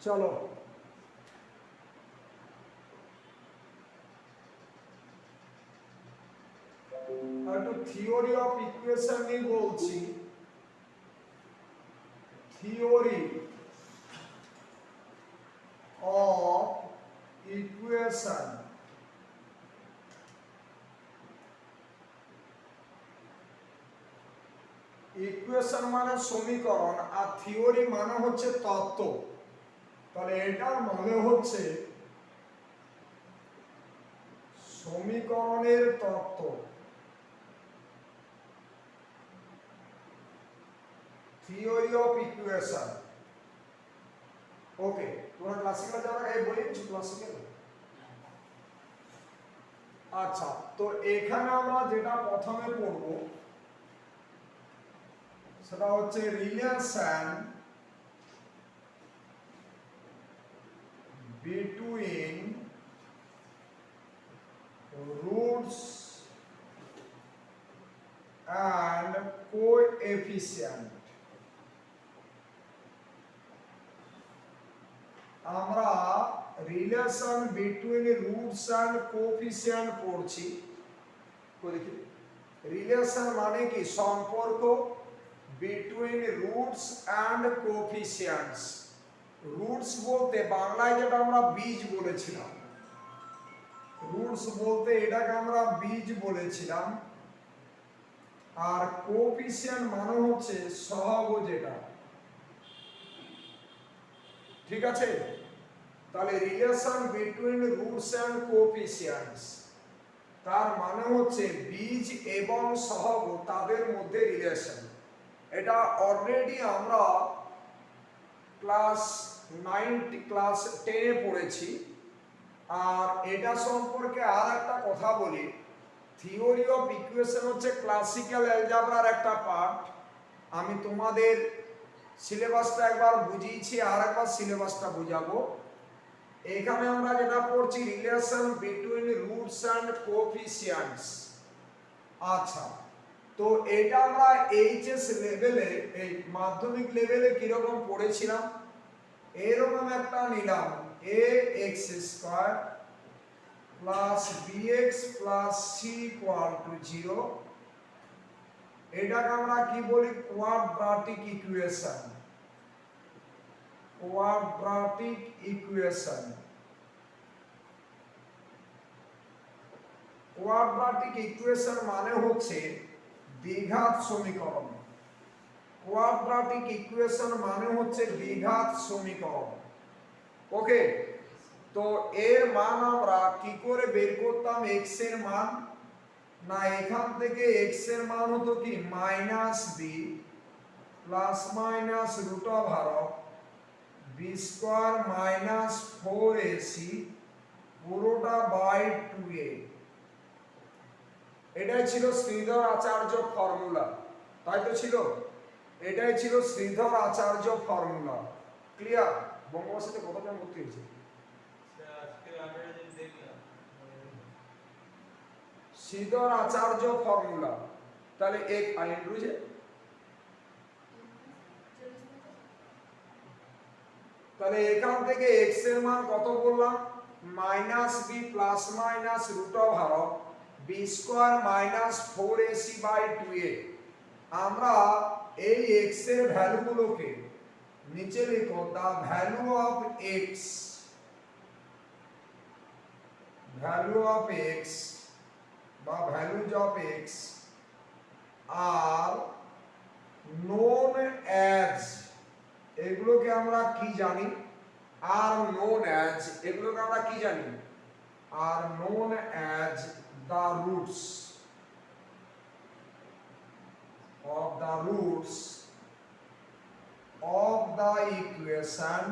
চলো একটু theory of equation নিয়ে বলছি। থিওরি অফ ইকুয়েশন, ইকুয়েশন মানে সমীকরণ আর থিওরি মানে হচ্ছে তত্ত্ব। তাহলে এটার মানে হচ্ছে সমীকরণের তত্ত্ব। Theory of equation. ওকে, তোমরা ক্লাসিক্যাল যারা এই বই কিছু ক্লাসিক্যাল। আচ্ছা, তো এখানে আমরা যেটা প্রথমে পড়ব সেটা হচ্ছে relation between roots and coefficient। আমরা relation between roots and coefficient পড়ছি। দেখি, রিলেশন মানে কি? সম্পর্ক between roots and coefficients. Roots বলতে বাংলায় যেটা আমরা বীজ বলেছিলাম, রুটস বলতে এটাকে আমরা বীজ বলেছিলাম, আর কোএফিসিয়েন্ট মানে হচ্ছে সহগ যেটা। ঠিক আছে, তাহলে রিলেশন বিটুইন রুটস এন্ড কোএফিসিয়েন্টস তার মানে হচ্ছে বীজ এবং সহগ তাদের মধ্যে রিলেশন। এটা অলরেডি আমরা ক্লাস 10 পড়েছি। আর এটা সম্পর্কে আর একটা কথা বলি, থিওরি অফ ইকুয়েশন হচ্ছে ক্লাসিক্যাল অ্যালজেব্রার একটা পার্ট। আমি তোমাদের সিলেবাসটা একবার বুঝিয়েছি, আর একবার সিলেবাসটা বুঝাবো। এখানে আমরা যেটা পড়ছি রিলেশন বিটুইন রুটস এন্ড কোএফিসিয়েন্টস। আচ্ছা, তো এটা আমরা এইচএস লেভেলে, এই মাধ্যমিক লেভেলে কিরকম পড়েছিলাম, এরকম একটা নিলাম ax square plus bx plus c equal to 0। এটাকে আমরা কি বলি? কোয়াড্রাটিক ইকুয়েশন। কোয়াড্রাটিক ইকুয়েশন। কোয়াড্রাটিক ইকুয়েশন মানে হচ্ছে দ্বিঘাত সমীকরণ। কোয়াড্রাটিক ইকুয়েশন মানে হচ্ছে দ্বিঘাত সমীকরণ। ওকে, তো এর মান আমরা কি করে বের করতাম? x এর মান না, এখান থেকে x এর মান হতো কি minus b plus minus root over b square minus 4ac পুরোটা বাই 2a। এটাই ছিল শ্রীধর আচার্য ফর্মুলা, তাই তো ছিল? এটাই ছিল শ্রীধর আচার্য ফর্মুলা। ক্লিয়ার? বঙ্গবন্ধুতে কতটা ভর্তি হয়েছে? শ্রীধর আচার্য ফর্মুলা। তাহলে এক আইন্ড্রুজে তাহলে এখান থেকে x এর মান কত বললাম? Minus b plus minus root over b square minus 4ac by 2a। আমরা এই x এর ভ্যালুগুলোকে নিচে লিখো, the value of x, value of x বা ভ্যালুজ অফ x আর নোন অ্যাজ, এগুলোকে আমরা কি জানি? আর নোন অ্যাজ, এগুলোকে আমরা কি জানি? আর known as the roots of the roots of the equation।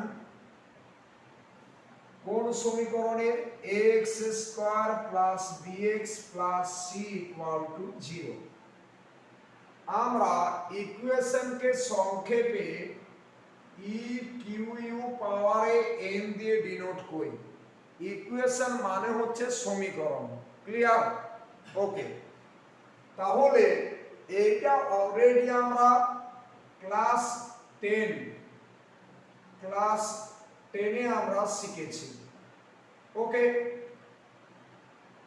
কোন সমীকরণের? x square plus bx plus c equal to 0। আমরা ইকুয়েশনকে সংক্ষেপে ইকিউ পাওয়ারে n দিয়ে ডিনোট করি। ইকুয়েশন মানে হচ্ছে সমীকরণ। ক্লিয়ার? ওকে, তাহলে এইটা অলরেডি আমরা ক্লাস 10-এ আমরা শিখেছি। ওকে,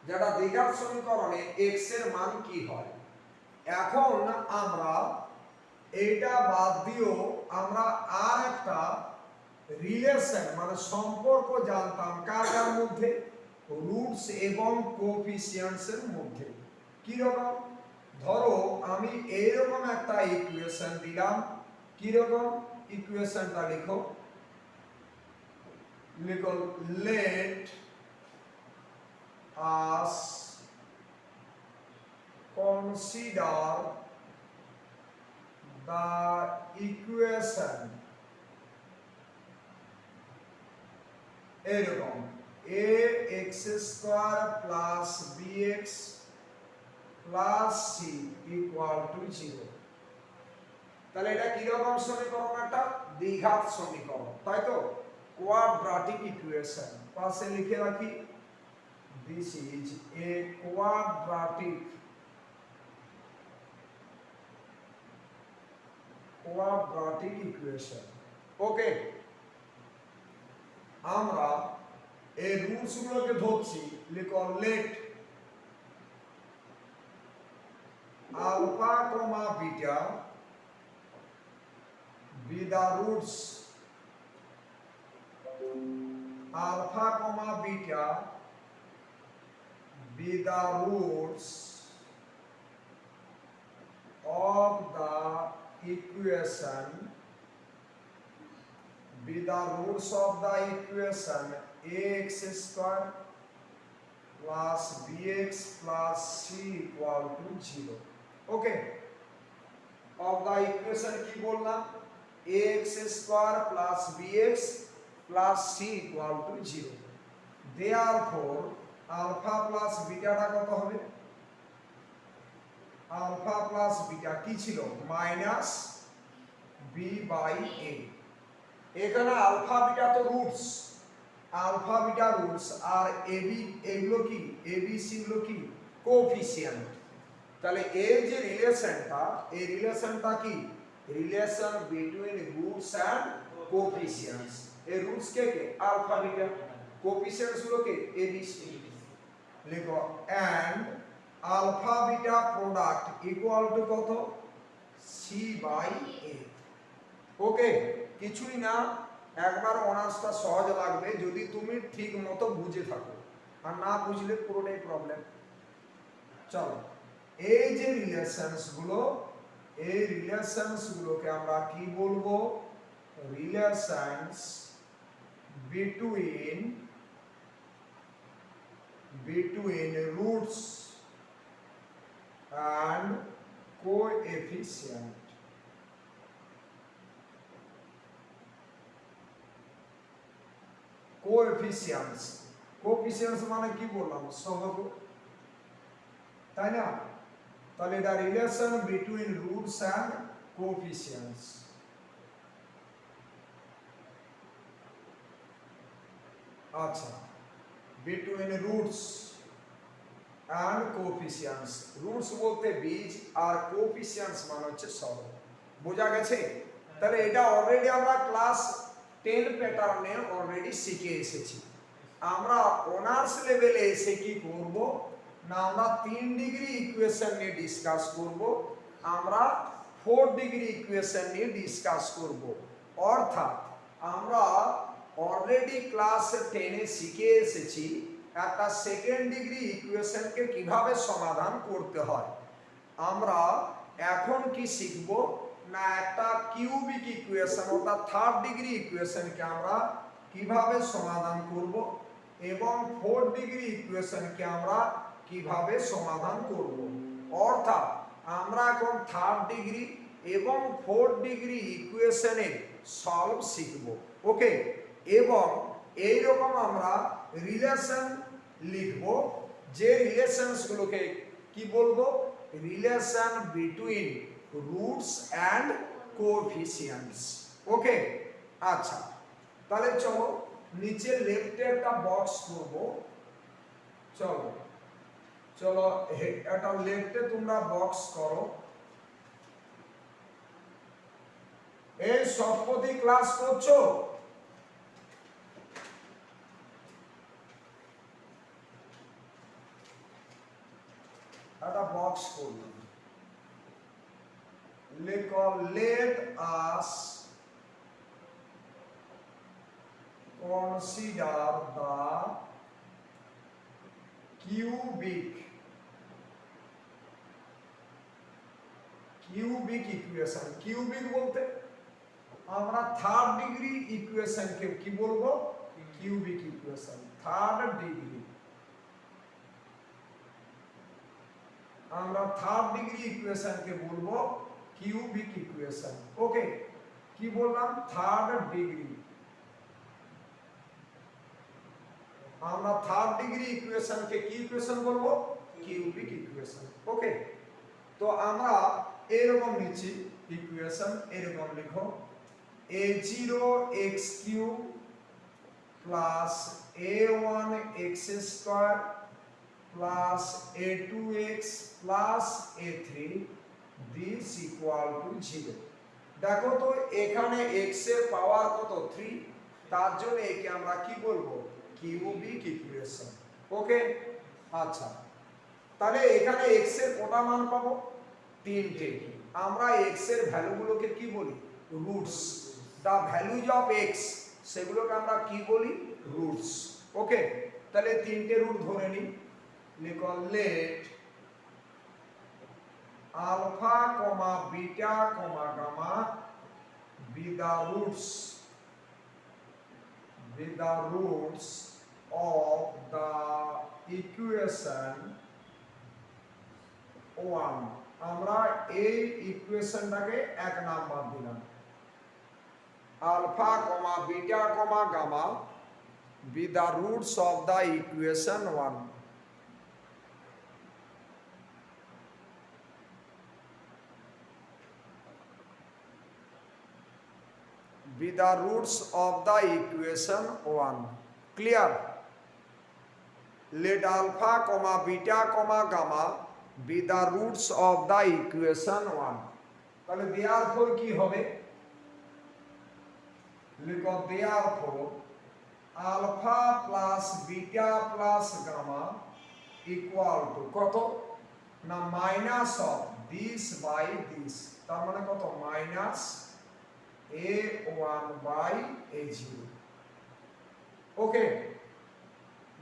যেটা দ্বিঘাত সমীকরণে x এর মান কি হয়। এখন আমরা এইটা বাদ দিয়েও আমরা আর একটা রিলেশন মানে সম্পর্ক জানতাম কার কার মধ্যে, রুটস এবং কোএফিসিয়েন্টস এর মধ্যে। কি রকম? ধরো আমি এইরকম একটা ইকুয়েশন দিলাম। কি রকম ইকুয়েশনটা লিখো, লিখো let us consider the equation এরকম ax square plus bx plus c equal to 0। তাহলে এটা কি রকম সমীকরণ? একটা দ্বিঘাত সমীকরণ, তাই তো? কোয়াড্রাটিক ইকুয়েশন পাশে লিখে রাখি, this is a quadratic equation। ওকে, আমরা এই রুটস গুলোকে ধরছি। লিখো let alpha comma beta be the roots, alpha comma beta be the roots of the equation, be the roots of the equation ax square plus bx plus c equal to 0। okay, of the equation কি বললাম? ax square plus bx plus c equal to 0। therefore alpha plus beta টা কত হবে? Alpha plus beta কি ছিল? Minus B by এ। এখানে alpha beta তো roots, alpha beta roots, আর AB এগুলো কি, এবিসি গুলো কি, কোএফিসিয়েন্ট। তাহলে এই যে রিলেশনটা, এই রিলেশনটা কি? Relation between roots and coefficients. এই রুটস কে কে? আলফা বিটা, কোএফিসিয়েন্টস গুলো কে? এবিসি। লিখো and alpha beta product equal to কত? C by A. ওকে, কিছুই না, একবার অনার্সটা সহজ লাগবে যদি তুমি ঠিক মতো বুঝে থাকো, আর না বুঝলে পুরোটাই প্রবলেম। চলো, এই যে রিলেশনস গুলো, এই রিলেশনস গুলোকে আমরা কি বলবো? Relations between roots and coefficient। কোএফিসিয়েন্টস মানে কি বললাম? সহগ, তাই না? তাহলে এটা রিলেশন বিটুইন রুটস এন্ড কোএফিসিয়েন্টস। আচ্ছা, between roots and coefficients, roots বলতে বীজ আর কোএফিসিয়েন্টস মানে হচ্ছে সহগ। বোঝা গেছে? তাহলে এটা অলরেডি আমরা ক্লাস 10 প্যাটার্নে অলরেডি শিখে এসেছি। আমরা অনার্স লেভেলে এসে কি করব না, আমরা 3 ডিগ্রি ইকুয়েশন নিয়ে ডিসকাস করব, আমরা 4 ডিগ্রি ইকুয়েশন নিয়ে ডিসকাস করব। অর্থাৎ আমরা অলরেডি ক্লাস 10 এ শিখে এসেছি একটা সেকেন্ড ডিগ্রি ইকুয়েশনকে কিভাবে সমাধান করতে হয়। আমরা এখন কি শিখব না, একটা কিউবিক ইকুয়েশন অর্থাৎ থার্ড ডিগ্রি ইকুয়েশনকে আমরা কিভাবে সমাধান করব এবং 4 ডিগ্রি ইকুয়েশনকে আমরা কিভাবে সমাধান করব। অর্থাৎ আমরা এখন থার্ড ডিগ্রি এবং 4 ডিগ্রি ইকুয়েশনের সলভ শিখব। ওকে, এবং এই রকম আমরা রিলেশন লিখব, যে রিলেশনস গুলোকে কি বলবো? Relation between roots and coefficients. Okay, আচ্ছা, তাহলে চলো নিচে লেফটে একটা বক্স করব। চলো চলো এটা লেফটে তোমরা বক্স করো। এই সবকটি ক্লাস করছো? Plus consider the cubic equation. Cubic বলতে আমরা থার্ড ডিগ্রি ইকুয়েশনকে কি বলবো? Cubic equation. থার্ড ডিগ্রি, আমরা থার্ড ডিগ্রি ইকুয়েশনকে বলবো কিউবিক ইকুয়েশন। ওকে, কি বললাম? Third degree. আমরা থার্ড ডিগ্রি ইকুয়েশনকে কি ইকুয়েশন বলবো? Cubic equation. ওকে, তো আমরা এরকম নিচ্ছি ইকুয়েশন, এরকম লিখো a0x³ plus a1x² plus a2x plus a3 this equal to 0। দেখো তো এখানে x এর পাওয়ার কত? 3, তার জন্য একে আমরা কি বলবো? Cubic equation. ওকে, আচ্ছা, তাহলে এখানে x এর কটা মান পাবো? 3টে। আমরা x এর ভ্যালুগুলোকে কি বলি? Roots. The values of x, সেগুলোকে আমরা কি বলি? রুটস। ওকে, তাহলে 3টে রুট ধরে নিই। লিখো let alpha comma beta comma gamma be the roots of the equation 1। আমরা এই ইকুয়েশনটাকে 1 নাম্বার দিলাম। Alpha comma beta comma gamma be the roots of the equation 1। be the roots of the equation 1। clear? let alpha comma beta comma gamma be the roots of the equation 1। তাহলে therefore কি হবে? লিখো therefore alpha plus beta plus gamma equal to কত না? minus of this by this, তার মানে কত? minus a1 by a0। Okay,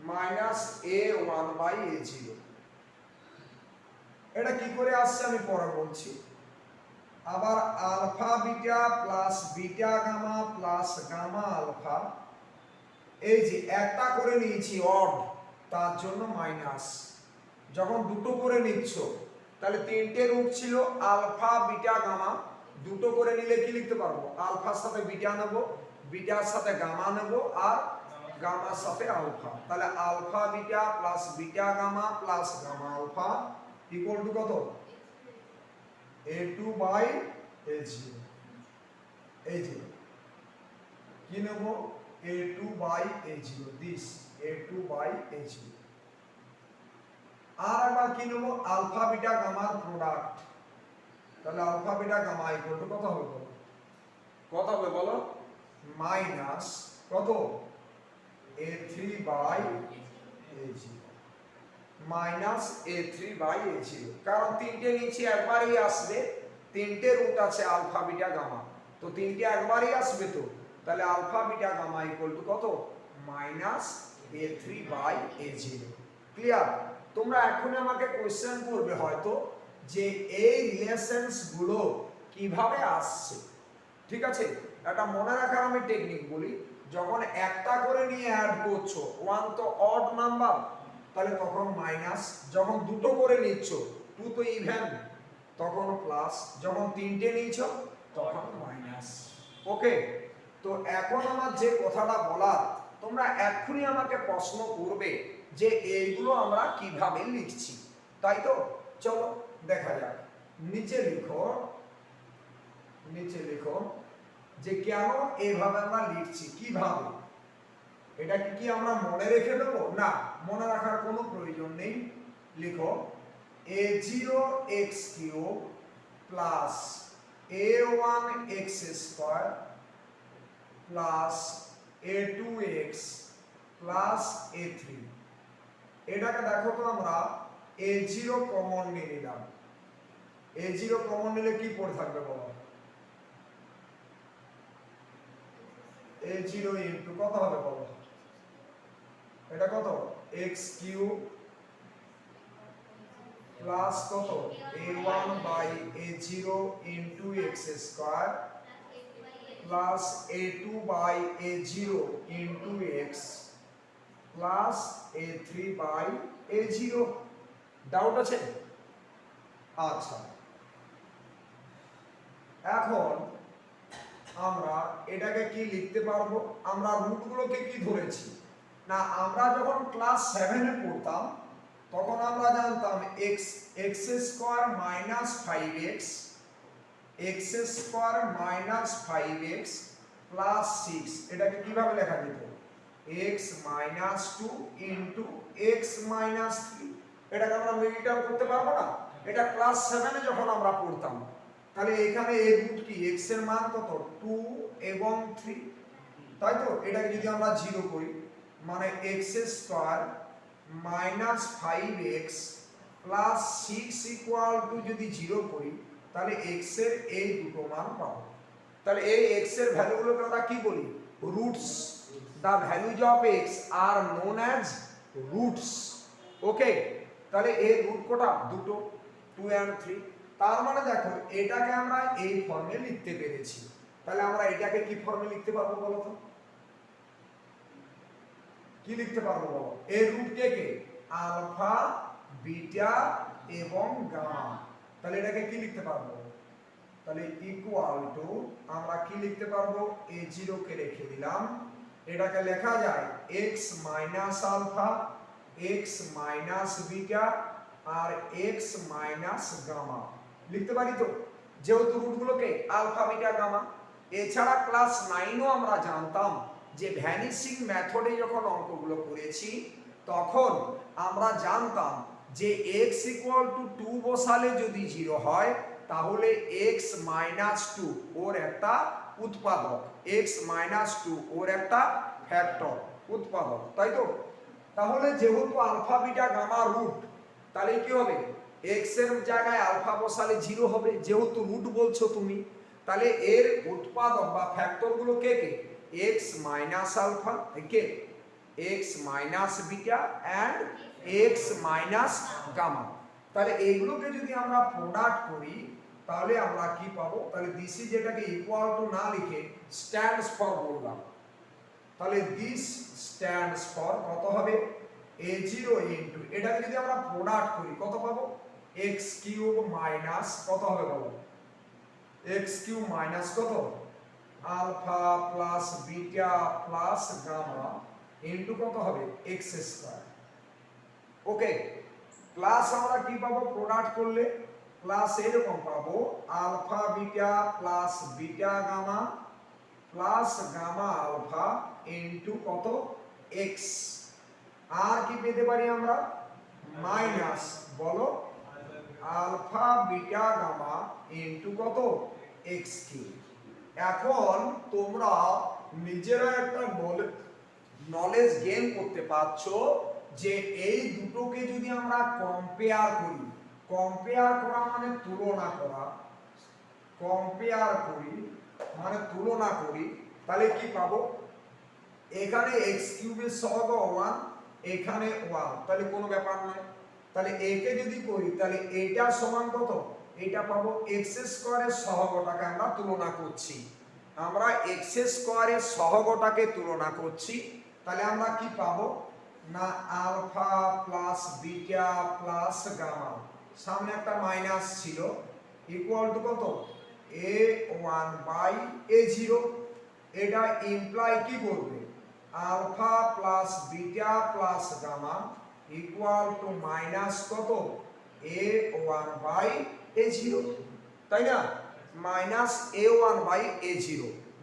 minus a1 by a0। এটা কি করে আসছে আমি পরে বলছি। আবার alpha beta plus beta gamma plus gamma alpha, এই যে একটা করে নিয়েছি অড, তার জন্য মাইনাস। যখন দুটো করে নিচ্ছ, তাহলে 3টে রুট ছিল আলফা বিটা গামা, দুটো করে নিলে কি লিখতে পারবো? আলফার সাথে বিটা নেব, বিটার সাথে গামা নেব, আর গামার সাথে আলফা। তাহলে alpha beta plus beta gamma plus gamma alpha equal to কত? a2 by a0। এই যে কি নেব? a2 by a0, this a2 by a0। আর একবার কি নেব? আলফা বিটা গামার প্রোডাক্ট। তাহলে alpha beta gamma equal to কত হবে বলো? কত হবে বলো? মাইনাস কত? a3 by a0, minus a3 by a0। কারণ 3টে নিচে একবারই আসবে, 3টে রুট আছে আলফা বিটা গামা, তো 3টে একবারই আসবে। তো তাহলে alpha beta gamma equal to কত? Minus a3 by a0। Clear? তোমরা এখন আমাকে কোশ্চেন করবে হয়তো যে এই রিলেশনস গুলো কিভাবে আসছে। ঠিক আছে, এটা মনে রাখার আমি টেকনিক বলি। যখন একটা করে নিয়ে অ্যাড করছো, 1 তো অড নাম্বার, তাহলে তখন মাইনাস। যখন দুটো করে নিচ্ছ, 2 তো ইভেন, তখন প্লাস। যখন 3টে নিচ্ছ, তখন মাইনাস। ওকে, তো এখন আমার যে কথাটা বলার, তোমরা এক্ষুনি আমাকে প্রশ্ন করবে যে এইগুলো আমরা কিভাবে লিখছি, তাই তো? চলো দেখা যাক। নিচে লিখো যে কেন এইভাবে আমরা লিখছি, কিভাবে। এটা কি আমরা মনে রেখে দেবো? না, মনে রাখার কোনো প্রয়োজন নেই। লিখো a0x³ plus a1x² plus a2x plus a3। এটাকে দেখো তো আমরা a0 কমন নিয়ে নিলাম। a0 কমন নিলে কি পড়ে থাকবে বলো? a0 ইনটু কত হবে বলো, এটা কত x কিউব প্লাস কত a1 by a0 into x square plus a2 by a0 into x plus a3 by a0। Doubt আছে? আচ্ছা, এখন আমরা এটাকে কি লিখতে পারবো? আমরা রুটগুলোকে কি ধরেছি না, আমরা যখন ক্লাস 7 এ পড়তাম তখন আমরা জানতাম x square minus 5x x square minus 5x plus 6, এটাকে কিভাবে লেখা যেত x minus 2 into x minus 3। এটাকে আমরা মিনিটাল করতে পারবো না? এটা ক্লাস 7 এ যখন আমরা পড়তাম, তাহলে এখানে এর রুট কি, x এর মান কত 2 এবং 3, তাই তো? এটাকে যদি আমরা 0 করি মানে x square minus 5x plus 6 equal to যদি 0 করি তাহলে x এর এই দুটো মান পাবো। তাহলে এই x এর ভ্যালুগুলোকে আমরা কি বলি, roots. the values of x are known as roots। ওকে, তাহলে এর রুট কটা, দুটো, 2 and 3। তার মানে দেখো এটাকে আমরা এই ফর্মে লিখতে পেরেছি। তাহলে আমরা এটাকে কি ফর্মে লিখতে পারবো বলো তো? কি লিখতে পারবো বলো? এর রুট কে কে, আলফা, বিটা এবং গামা। তাহলে এটাকে কি লিখতে পারবো? তাহলে ইকুয়াল টু আমরা কি লিখতে পারবো, a0 কে রেখে দিলাম, এটাকে লেখা যায় x minus alpha, x minus beta আর x মাইনাস গামা। লিখতে পারি তো, যেহেতু রুটগুলোকে আলফা বিটা গামা। এছাড়া ক্লাস 9ও আমরা জানতাম যে ভ্যানিশিং মেথডে যখন অঙ্কগুলো করেছি তখন আমরা জানতাম যে x ইকুয়াল টু 2 বসালে যদি 0 হয় তাহলে x মাইনাস 2 ওর একটা উৎপাদক, x মাইনাস 2 ওর একটা ফ্যাক্টর, উৎপাদক, তাই তো? তাহলে যেহেতু আলফা বিটা গামা রুট, তাহলে কি হবে, x এর জায়গায় আলফা বসালে 0 হবে, যেহেতু রুট বলছো তুমি। তাহলে এর উৎপাদক বা ফ্যাক্টর গুলো কে কে, x মাইনাস আলফা, কে x minus beta and x minus gamma. তাহলে এইগুলোকে যদি আমরা প্রোডাক্ট করি তাহলে আমরা কি পাবো, তাহলে দিস ইজ যেটাকে ইকুয়াল টু না লিখে স্ট্যান্ডস ফর বললাম, তাহলে দিস স্ট্যান্ডস ফর কত হবে, a0 ইনটু, এটাকে যদি আমরা প্রোডাক্ট করি কত পাবো, x কিউব মাইনাস কত হবে বলো, x কিউব মাইনাস কত alpha plus beta plus gamma into কত হবে x স্কয়ার। ওকে, প্লাস আমরা কি পাবো প্রোডাক্ট করলে, প্লাস এরকম পাবো alpha beta plus beta gamma plus gamma alpha into কত x। আর কি পেতে পারি আমরা, মাইনাস বলো আলফা বিটা গামা ইনটু কত x কিউব। এখন তোমরা নিজেরা একটা নলেজ গেইন করতে পারছো যে এই দুটোকে যদি আমরা কম্পেয়ার করি, কম্পেয়ার করা মানে তুলনা করা, কম্পেয়ার করি মানে তুলনা করি, তাহলে কি পাবো, এখানে x কিউবের সহগ 1, এখানে 1, তাহলে কোনো ব্যাপার নয়। তাহলে একে যদি করি তাহলে এটা সমান কত, এটা পাবো x স্কয়ারের সহগটাকে আমরা তুলনা করছি, আমরা x স্কয়ারের সহগটাকে তুলনা করছি। তাহলে আমরা কি পাবো না, alpha plus beta plus gamma, সামনে একটা মাইনাস ছিল, ইকুয়াল টু কত a1 বাই a0। এটা ইমপ্লাই কি করবে, alpha plus beta plus gamma equal to minus কত a1 বাই a0, তাই না, মাইনাস a1 বাই a0।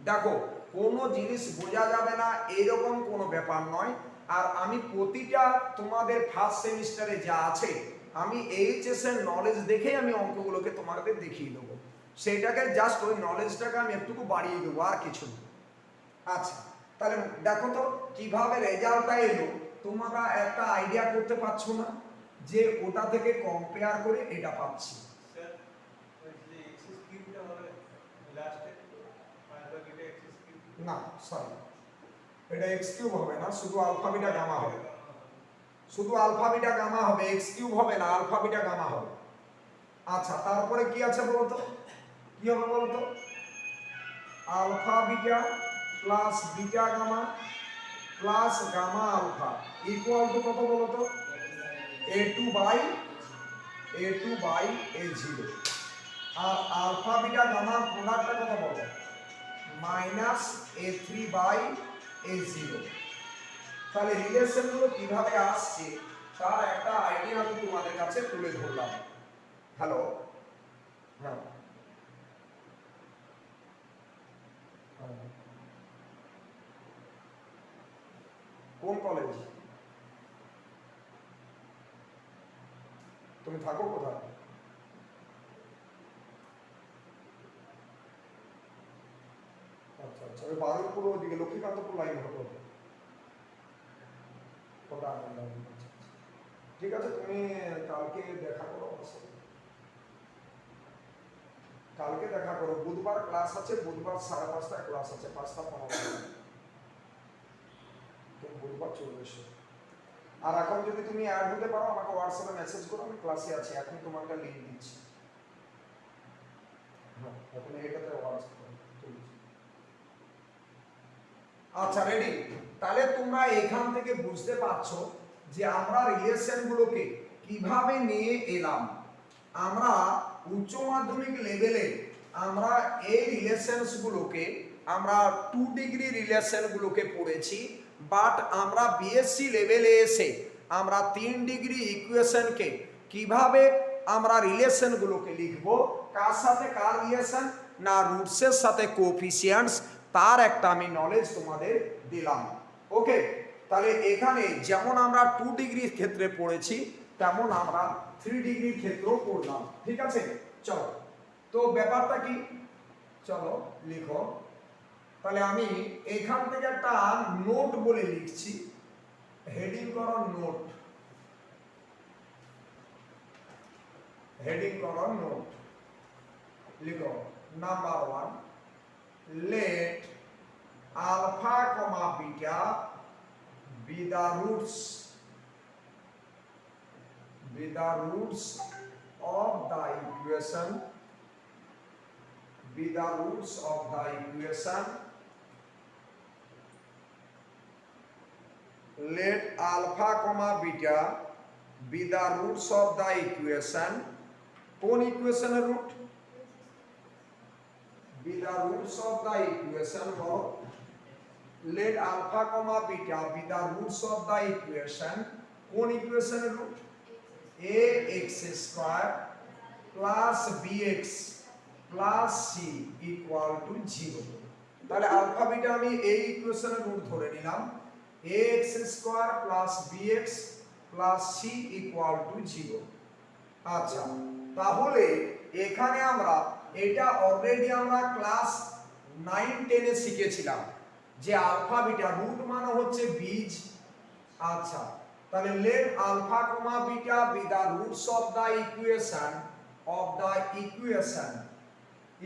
দেখো কোনো জিনিস বোঝা যাবে না এরকম কোনো ব্যাপার নয়। আর আমি প্রতিটা তোমাদের ফার্স্ট সেমিস্টারে যা আছে আমি এইচএস এর নলেজ দেখেই আমি অঙ্কগুলোকে তোমাদের দেখিয়ে দেবো, সেটাকে জাস্ট ওই নলেজটাকে আমি একটু বাড়িয়ে দেবো, আর কিছু না। আচ্ছা, তাহলে দেখো তো কিভাবে রেজাল্টটা এলো, তোমরা একটা আইডিয়া করতে পারছো না যে ওটা থেকে কম্পেয়ার করে এটা পাচ্ছি। না সরি, এটা x কিউব হবে না, শুধু আলফা বিটা গামা হবে, শুধু আলফা বিটা গামা হবে, x কিউব হবে না, আলফা বিটা গামা হবে। আচ্ছা তারপরে কি আছে বলো তো, কি হবে বলো তো, alpha beta plus beta gamma plus gamma alpha equal to কত বলো তো, a2 বাই a0, আর আলফা বিটা গামা প্রোডাক্টটা কত বলো, মাইনাস a3 বাই a0। তাহলে রিলেশনগুলো কিভাবে আসছে তার একটা আইডিয়া আমি তোমাদের কাছে তুলে ধরলাম। হ্যালো, হ্যাঁ কোন কলেজ, তুমি থাকো কোথায়? আচ্ছা আচ্ছা, ওই বারুইপুর ওদিকে লক্ষ্মীকান্তপুর লাইন হতো। ঠিক আছে, তুমি কালকে দেখা করো, কালকে দেখা করো, বুধবার ক্লাস আছে, বুধবার 5:30টায় ক্লাস আছে, 5:15 তুমি বুধবার চলে এসো। আর এখন যদি তুমি অ্যাড হতে পারো আমাকে হোয়াটসঅ্যাপে মেসেজ করো, আমি ক্লাসে আছি, এখন তোমাকে লিংক দিচ্ছি। হ্যাঁ এখন এটাতে হোয়াটসঅ্যাপ করো। আচ্ছা রেডি, তাহলে তোমরা এখান থেকে বুঝতে পারছো যে আমরা রিলেশনগুলোকে কিভাবে নিয়ে এলাম। আমরা উচ্চ মাধ্যমিক লেভেলে আমরা এই রিলেশনসগুলোকে আমরা 2 ডিগ্রি রিলেশনগুলোকে পড়েছি, বাট আমরা বিএসসি লেভেলে এসে আমরা 3 ডিগ্রি ইকুয়েশনকে কিভাবে আমরা রিলেশনগুলোকে লিখব, কার সাথে কার রিলেশন না রুটসের সাথে কোএফিসিয়েন্টস, তার একটা আমি নলেজ তোমাদের দিলাম। ওকে, তাহলে এখানে যেমন আমরা 2 ডিগ্রির ক্ষেত্রে পড়েছি তেমন আমরা 3 ডিগ্রির ক্ষেত্রেও পড়লাম। ঠিক আছে, চলো তো ব্যাপারটা কি, চলো লিখো। তাহলে আমি এখান থেকে একটা নোট বলে লিখছি, হেডিং করো নোট, হেডিং করো নোট, লিখো number 1, let alpha comma beta be the roots of the equation, be the roots of the equation, let alpha comma beta be the roots of the equation, কোন ইকুয়েশনের root, be the roots of the equation বলো, let alpha comma beta be the roots of the equation, কোন ইকুয়েশনের root, ax square plus bx plus c equal to 0। তাহলে alpha beta আমি এই ইকুয়েশনের root ধরে নিলাম, ax square plus bx plus c equal to 0। আচ্ছা তাহলে এখানে আমরা এটা অলরেডি আমরা ক্লাস 9-10 এ শিখেছিলাম যে আলফা বিটা রুট মানে হচ্ছে বীজ। আচ্ছা তাহলে let alpha comma beta be the roots of the equation,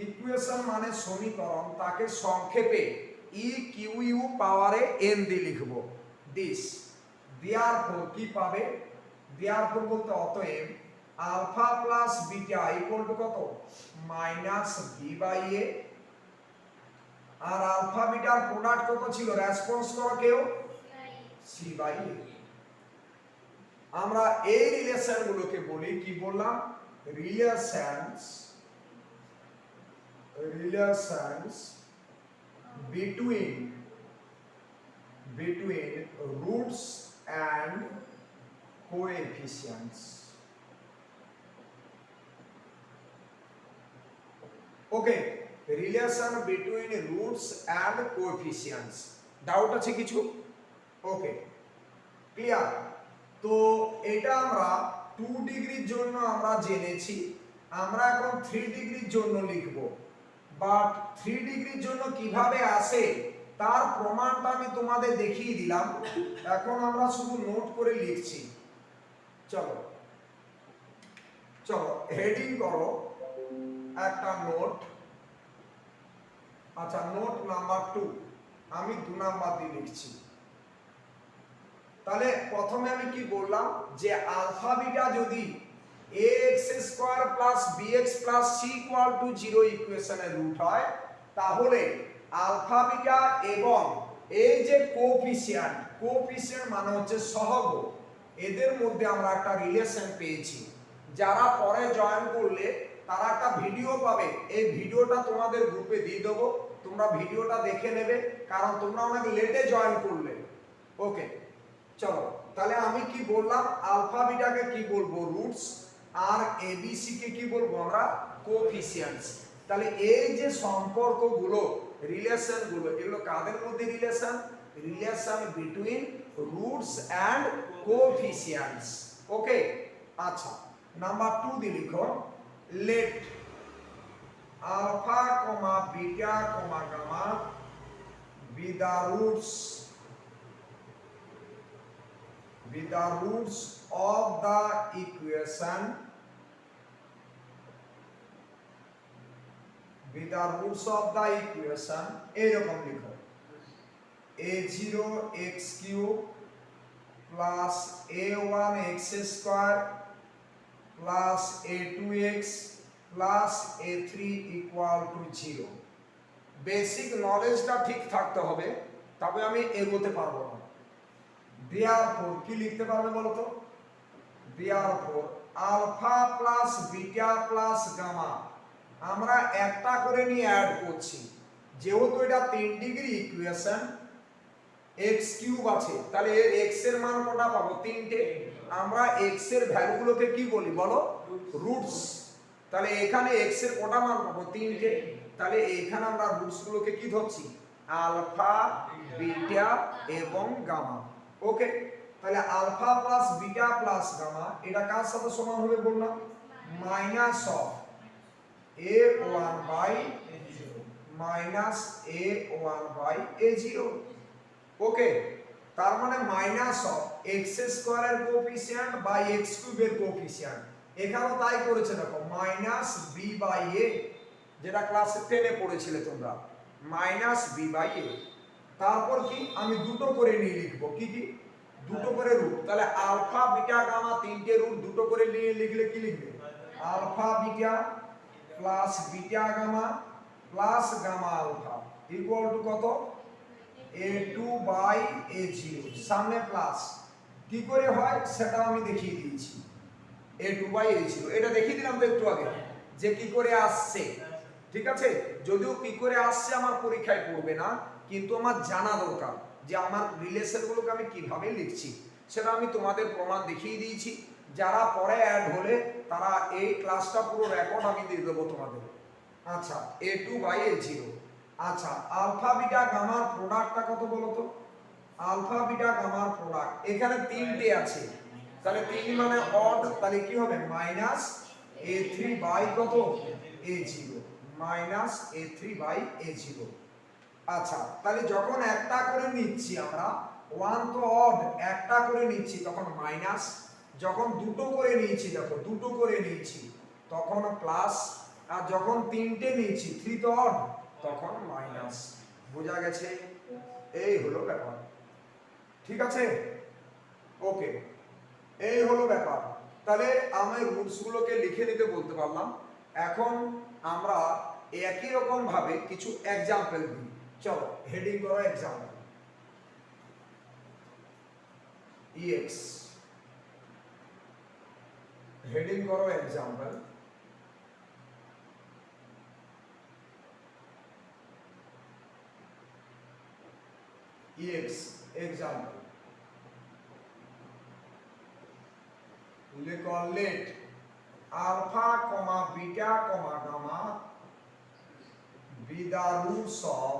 equation মানে সমীকরণ, তাকে সংক্ষেপে ই কিউ ইউ পাওয়ারে n দিয়ে লিখব দিস। দেয়ারফর কি পাবে, দেয়ারফর বলতে অতএব alpha plus beta equal to কত, মাইনাস বি বাই এ, আর আলফা বিটার প্রোডাক্ট কত ছিল, রেসপন্স করো কেউ, সি বাই এ। আমরা এই রিলেশনগুলোকে বলি কি বললাম, relations between roots and coefficients। Okay, relation between roots and coefficients, doubt আছে কিছু? Okay clear. তো এটা আমরা 2 ডিগ্রির জন্য আমরা জেনেছি, আমরা এখন 3 ডিগ্রির জন্য লিখব, বাট 3 ডিগ্রির জন্য কিভাবে আসে তার প্রমাণটা আমি তোমাদের দেখিয়ে দিলাম, এখন আমরা শুধু নোট করে লিখছি। চলো চলো হেডিং করো একটা নোট। আচ্ছা নোট নাম্বার 2, আমি 2 নাম্বার দিয়ে লিখছি। তাহলে প্রথমে আমি কি বললাম যে আলফা বিটা যদি ax square plus bx plus c equal to 0 ইকুয়েশনের রুট হয়, তাহলে আলফা বিটা এবং এই যে কোএফিসিয়েন্ট মানে হচ্ছে সহগ, এদের মধ্যে আমরা একটা রিলেশন পেয়েছি। যারা পরে জয়েন করলে তারা একটা ভিডিও পাবে, এই ভিডিওটা তোমাদের গ্রুপে দিয়ে দেবো, তোমরা ভিডিওটা দেখে নেবে, কারণ তোমরা অনেক লেটে জয়েন করলে। ওকে, চলো তাহলে আমি কি বললাম, আলফা বিটাকে কি বলবো রুটস, আর এবিসি কে কি বলবো আমরা কোএফিসিয়েন্টস। তাহলে এই যে সম্পর্কগুলো, রিলেশনগুলো, এগুলো কাদের মধ্যে relation between roots and coefficients. Okay, আচ্ছা নাম্বার 2 দিয়ে লিখো, let alpha comma beta comma gamma be the roots of the equation এরকম লিখো, a0 x cube plus a1 x square plus a2x plus a3 equal to 0। Basic নলেজটা ঠিক থাকতে হবে, তবে আমি এগোতে পারবো না। therefore কি লিখতে পারবে বলো তো, therefore alpha plus beta plus gamma আমরা একটা করে নিয়ে অ্যাড করছি, যেহেতু এটা 3 ডিগ্রি ইকুয়েশন, x কিউব আছে, তাহলে এর x এর মান কটা পাবো, 3টে। আমরা x এর ভ্যালুগুলোকে কি বলি বলো, রুটস। তাহলে এখানে x এর কটা মান পাবো, 3টে। তাহলে এখানে আমরা রুটস গুলোকে কি ধরছি, আলফা বিটা এবং গামা। ওকে, তাহলে alpha plus beta plus gamma এটা কার সাথে সমান হবে বললাম, minus of a1 by minus a1 by a0। Okay, তার মানে মাইনাস অফ x স্কয়ারের কোএফিসিয়েন্ট বাই x কিউবের কোএফিসিয়েন্ট, এখানেও তাই করেছে দেখো, মাইনাস b বাই a, যেটা ক্লাস 10 এ পড়েছিলে তোমরা, মাইনাস b বাই a। তারপর কি আমি দুটো করে নিয়ে লিখবো, কি কি দুটো করে রুট। তাহলে আলফা বিটা গামা 3টে রুট, দুটো করে নিয়ে লিখলে কি লিখবে, alpha beta plus beta gamma plus gamma alpha equal to কত, a2 বাই a0, সামনে প্লাস। কি করে হয় সেটা আমি দেখিয়ে দিয়েছি, a2 বাই a0 এটা দেখিয়ে দিলাম তো একটু আগে যে কি করে আসছে। ঠিক আছে, যদিও কি করে আসছে আমার পরীক্ষায় পড়বে না, কিন্তু আমার জানা দরকার যে আমার রিলেশনগুলোকে আমি কিভাবে লিখছি, সেটা আমি তোমাদের প্রমাণ দেখিয়ে দিয়েছি। যারা পরে অ্যাড হলে তারা এই ক্লাসটা পুরো রেকর্ড আমি দিয়ে দেবো তোমাদের। আচ্ছা, a2 বাই a0। আচ্ছা, আলফা বিটা গামার প্রোডাক্টটা কত বলো তো, আলফা বিটা গামার প্রোডাক্ট এখানে 3টে আছে, তাহলে 3 মানে অড, তাহলে কি হবে মাইনাস a3 বাই কত a0, minus a3 by a0। আচ্ছা, তাহলে যখন একটা করে নিচ্ছি আমরা, 1 তো অড, একটা করে নিচ্ছি তখন মাইনাস, যখন দুটো করে নিয়েছি দেখো দুটো করে নিয়েছি তখন প্লাস, আর যখন 3টে নিয়েছি 3 তো অড তখন মাইনাস। বোঝা গেছে? এই হলো ব্যাপার। ঠিক আছে, ওকে, এই হলো ব্যাপার। তাহলে আমি রুটস গুলোকে লিখে নিতে বলতে পারলাম। এখন আমরা একই রকম ভাবে কিছু এক্সাম্পল দিই। চলো হেডিং করো এক্সাম্পল, ex, হেডিং করো এক্সাম্পল, ex এক্সাম্পল লিখো, let alpha comma beta comma gamma be the roots of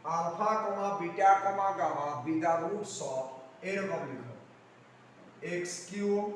alpha comma beta comma gamma be the roots of এরকম লিখো, x cube